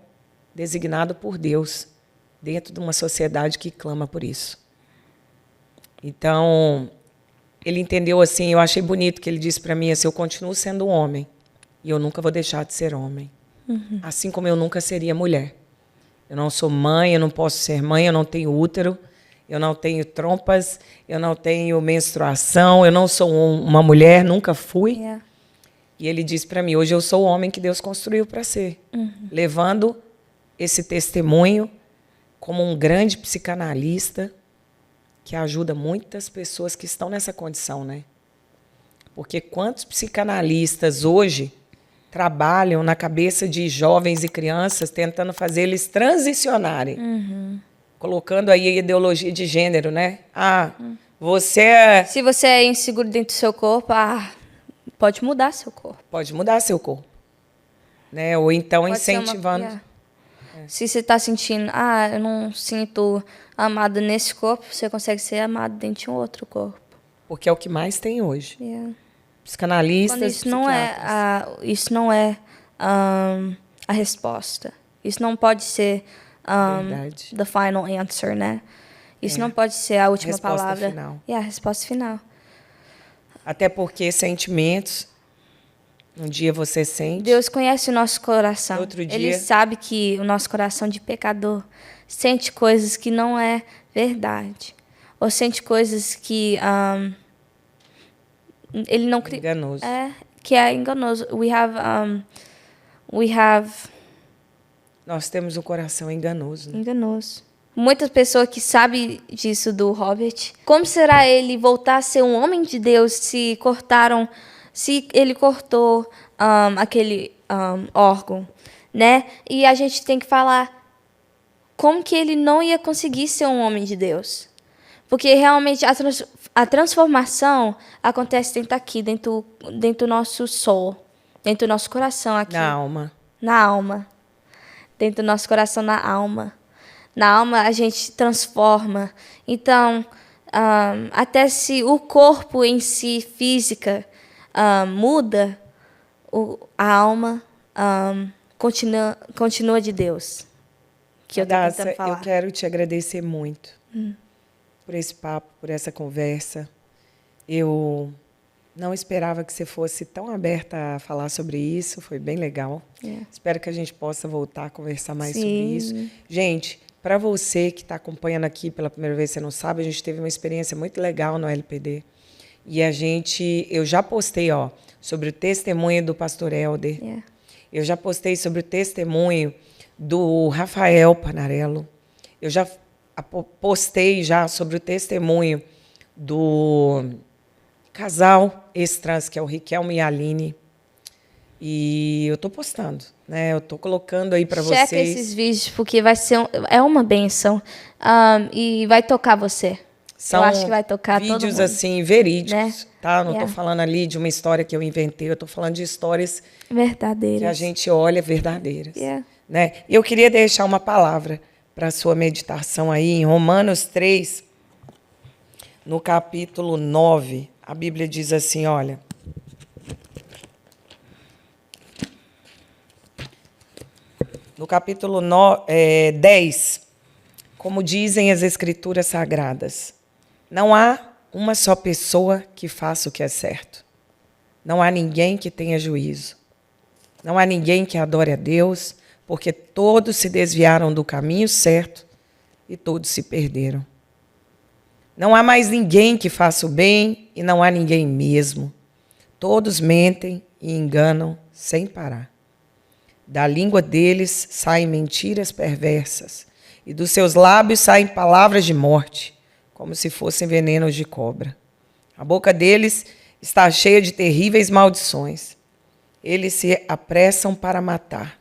designado por Deus dentro de uma sociedade que clama por isso. Então, ele entendeu assim, eu achei bonito que ele disse para mim assim, eu continuo sendo um homem e eu nunca vou deixar de ser homem. Assim como eu nunca seria mulher. Eu não sou mãe, eu não posso ser mãe, eu não tenho útero, eu não tenho trompas, eu não tenho menstruação, eu não sou uma mulher, nunca fui. E ele disse para mim, hoje eu sou o homem que Deus construiu para ser. Levando esse testemunho como um grande psicanalista que ajuda muitas pessoas que estão nessa condição, né? Porque quantos psicanalistas hoje trabalham na cabeça de jovens e crianças tentando fazer eles transicionarem, colocando aí a ideologia de gênero, né? Você é... Se você é inseguro dentro do seu corpo, pode mudar seu corpo. Pode mudar seu corpo. Né? Ou então Pode incentivando... Se você está sentindo, eu não sinto amada nesse corpo, você consegue ser amado dentro de um outro corpo. Porque é o que mais tem hoje. Psicanalistas, quando isso não é a resposta. Isso não pode ser the final answer, né? Isso não pode ser a última palavra. Final. A resposta final. Até porque sentimentos, um dia você sente. Deus conhece o nosso coração. Outro dia... Ele sabe que o nosso coração de pecador sente coisas que não é verdade. Ou sente coisas que ele não cria. Enganoso. Que é enganoso. Nós temos um coração enganoso. Né? Enganoso. Muitas pessoas que sabem disso do Robert. Como será ele voltar a ser um homem de Deus se ele cortou aquele órgão, né? E a gente tem que falar como que ele não ia conseguir ser um homem de Deus. Porque realmente a transformação acontece dentro do nosso soul, dentro do nosso coração aqui. Na alma. Na alma. Dentro do nosso coração, na alma. Na alma a gente transforma. Então, até se o corpo em si, física, muda, a alma continua de Deus. Que eu tô tentando falar. Eu quero te agradecer muito por esse papo, por essa conversa. Eu não esperava que você fosse tão aberta a falar sobre isso, foi bem legal. Espero que a gente possa voltar a conversar mais sobre isso. Gente, para você que está acompanhando aqui pela primeira vez, você não sabe, a gente teve uma experiência muito legal no LPD. E eu já postei, sobre o testemunho do pastor Helder. Yeah. Eu já postei sobre o testemunho do Rafael Panarello. Eu já postei já sobre o testemunho do casal ex-trans, que é o Riquelme e a Aline. E eu estou postando, né? Eu estou colocando aí para vocês. Checa esses vídeos, porque vai ser é uma benção. E vai tocar você. São eu acho que vai tocar todo vídeos mundo, assim verídicos, né? tá? Não estou falando ali de uma história que eu inventei, eu estou falando de histórias verdadeiras. que a gente olha verdadeiras. Yeah. Né? Eu queria deixar uma palavra para a sua meditação aí, em Romanos 3, no capítulo 9, a Bíblia diz assim, olha. No capítulo 10, como dizem as Escrituras Sagradas, não há uma só pessoa que faça o que é certo. Não há ninguém que tenha juízo. Não há ninguém que adore a Deus, porque todos se desviaram do caminho certo e todos se perderam. Não há mais ninguém que faça o bem e não há ninguém mesmo. Todos mentem e enganam sem parar. Da língua deles saem mentiras perversas e dos seus lábios saem palavras de morte, como se fossem venenos de cobra. A boca deles está cheia de terríveis maldições. Eles se apressam para matar,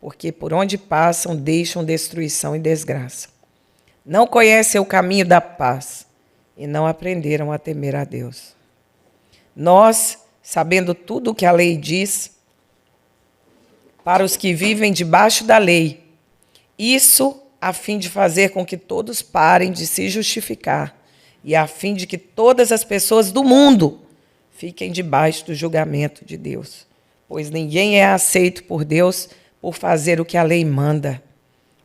porque por onde passam deixam destruição e desgraça. Não conhecem o caminho da paz e não aprenderam a temer a Deus. Nós, sabendo tudo o que a lei diz, para os que vivem debaixo da lei, isso a fim de fazer com que todos parem de se justificar e a fim de que todas as pessoas do mundo fiquem debaixo do julgamento de Deus. Pois ninguém é aceito por Deus por fazer o que a lei manda,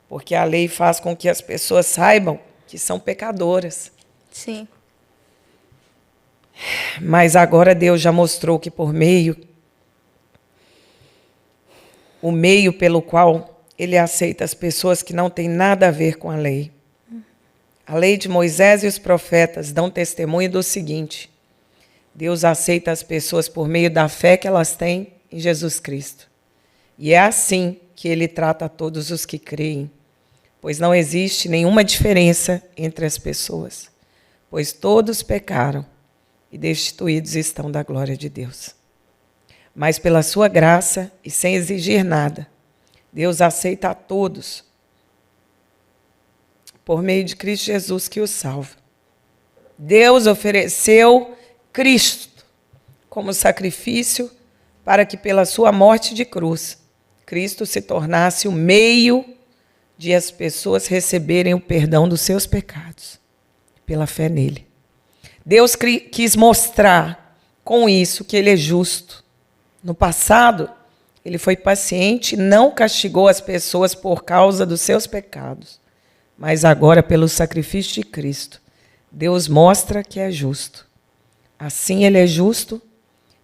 porque a lei faz com que as pessoas saibam que são pecadoras. Sim. Mas agora Deus já mostrou que o meio pelo qual ele aceita as pessoas que não têm nada a ver com a lei. A lei de Moisés e os profetas dão testemunho do seguinte: Deus aceita as pessoas por meio da fé que elas têm em Jesus Cristo. E é assim que ele trata a todos os que creem, pois não existe nenhuma diferença entre as pessoas, pois todos pecaram e destituídos estão da glória de Deus. Mas pela sua graça e sem exigir nada, Deus aceita a todos por meio de Cristo Jesus que os salva. Deus ofereceu Cristo como sacrifício para que pela sua morte de cruz, Cristo se tornasse o meio de as pessoas receberem o perdão dos seus pecados, pela fé nele. Deus quis mostrar com isso que ele é justo. No passado, ele foi paciente e não castigou as pessoas por causa dos seus pecados. Mas agora, pelo sacrifício de Cristo, Deus mostra que é justo. Assim, ele é justo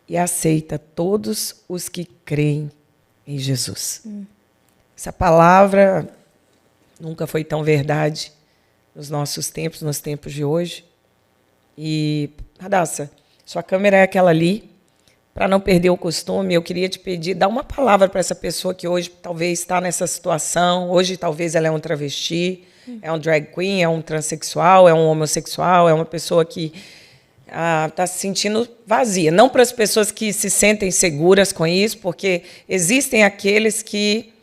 e aceita todos os que creem em Jesus. Essa palavra nunca foi tão verdade nos nossos tempos, nos tempos de hoje. E, Radassa, sua câmera é aquela ali. Para não perder o costume, eu queria te pedir, dá uma palavra para essa pessoa que hoje talvez está nessa situação. Hoje talvez ela é um travesti, é um drag queen, é um transexual, é um homossexual, é uma pessoa que está se sentindo vazia. Não para as pessoas que se sentem seguras com isso, porque existem aqueles que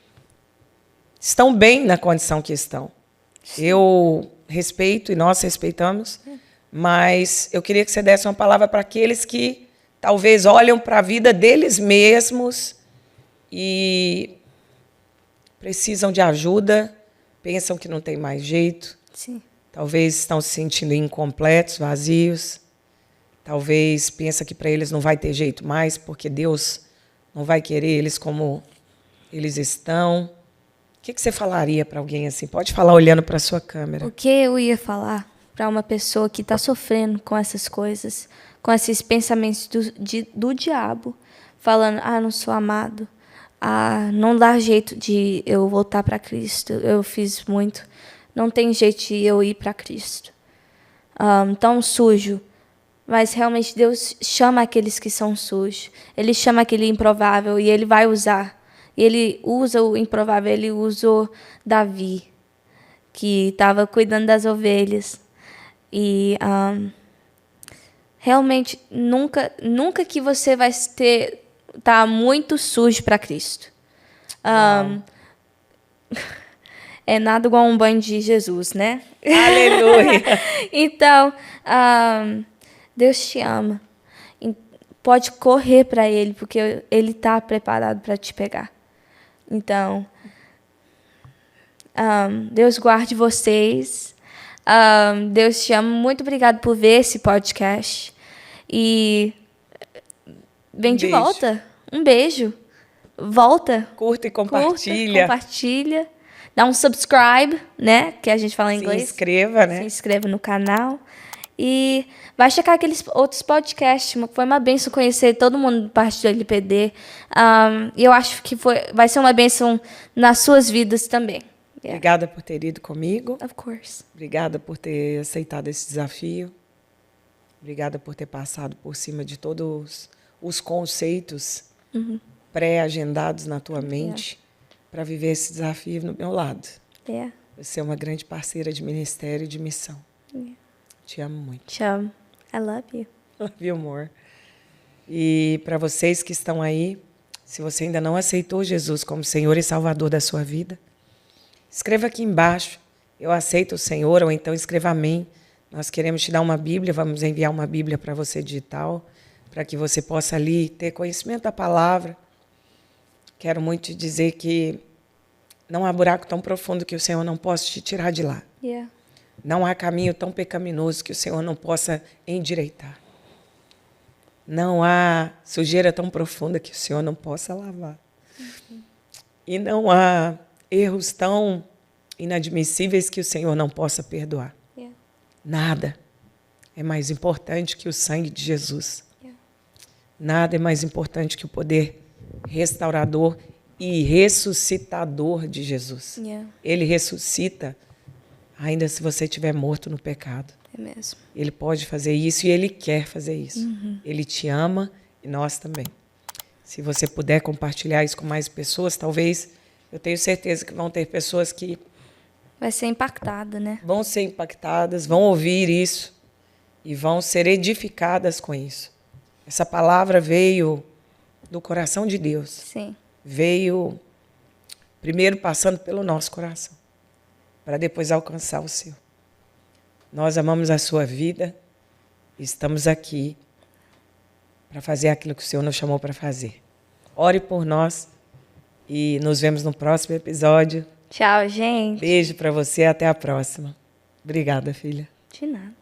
estão bem na condição que estão. Eu respeito e nós respeitamos, mas eu queria que você desse uma palavra para aqueles que talvez olham para a vida deles mesmos e precisam de ajuda, pensam que não tem mais jeito. Sim. Talvez estão se sentindo incompletos, vazios. Talvez pensam que para eles não vai ter jeito mais, porque Deus não vai querer eles como eles estão. O que você falaria para alguém assim? Pode falar olhando para a sua câmera. O que eu ia falar para uma pessoa que está sofrendo com essas coisas, com esses pensamentos do diabo, falando, não sou amado, não dá jeito de eu voltar para Cristo, eu fiz muito, não tem jeito de eu ir para Cristo. Tão sujo. Mas realmente Deus chama aqueles que são sujos. Ele chama aquele improvável e ele vai usar. E ele usa o improvável, ele usou Davi, que estava cuidando das ovelhas. E realmente nunca que você vai tá muito sujo para Cristo. É nada igual um banho de Jesus, né? Aleluia! Então, Deus te ama. Pode correr para Ele, porque Ele está preparado para te pegar. Então, Deus guarde vocês. Deus te ama. Muito obrigado por ver esse podcast. E vem de volta. Um beijo. Volta. Curta e compartilha. Compartilha. Dá um subscribe, né? Que a gente fala em inglês. Se inscreva, né? Se inscreva no canal. E vai checar aqueles outros podcasts. Foi uma bênção conhecer todo mundo parte do LPD. E eu acho que vai ser uma bênção nas suas vidas também. Yeah. Obrigada por ter ido comigo. Of course. Obrigada por ter aceitado esse desafio. Obrigada por ter passado por cima de todos os conceitos pré-agendados na tua mente para viver esse desafio no meu lado. Você é uma grande parceira de ministério e de missão. Te amo muito. Te amo. I love you. Love you more. E para vocês que estão aí, se você ainda não aceitou Jesus como Senhor e Salvador da sua vida, escreva aqui embaixo, eu aceito o Senhor, ou então escreva amém. Nós queremos te dar uma Bíblia, vamos enviar uma Bíblia para você digital, para que você possa ali ter conhecimento da palavra. Quero muito te dizer que não há buraco tão profundo que o Senhor não possa te tirar de lá. Não há caminho tão pecaminoso que o Senhor não possa endireitar. Não há sujeira tão profunda que o Senhor não possa lavar. E não há erros tão inadmissíveis que o Senhor não possa perdoar. Nada é mais importante que o sangue de Jesus. Nada é mais importante que o poder restaurador e ressuscitador de Jesus. Ele ressuscita ainda se você estiver morto no pecado. É mesmo. Ele pode fazer isso e Ele quer fazer isso. Ele te ama e nós também. Se você puder compartilhar isso com mais pessoas, talvez, eu tenho certeza que vão ter pessoas que vai ser impactada, né? Vão ser impactadas, vão ouvir isso e vão ser edificadas com isso. Essa palavra veio do coração de Deus. Sim. Veio primeiro passando pelo nosso coração, para depois alcançar o seu. Nós amamos a sua vida, estamos aqui para fazer aquilo que o Senhor nos chamou para fazer. Ore por nós e nos vemos no próximo episódio. Tchau, gente. Beijo para você, até a próxima. Obrigada, filha. De nada.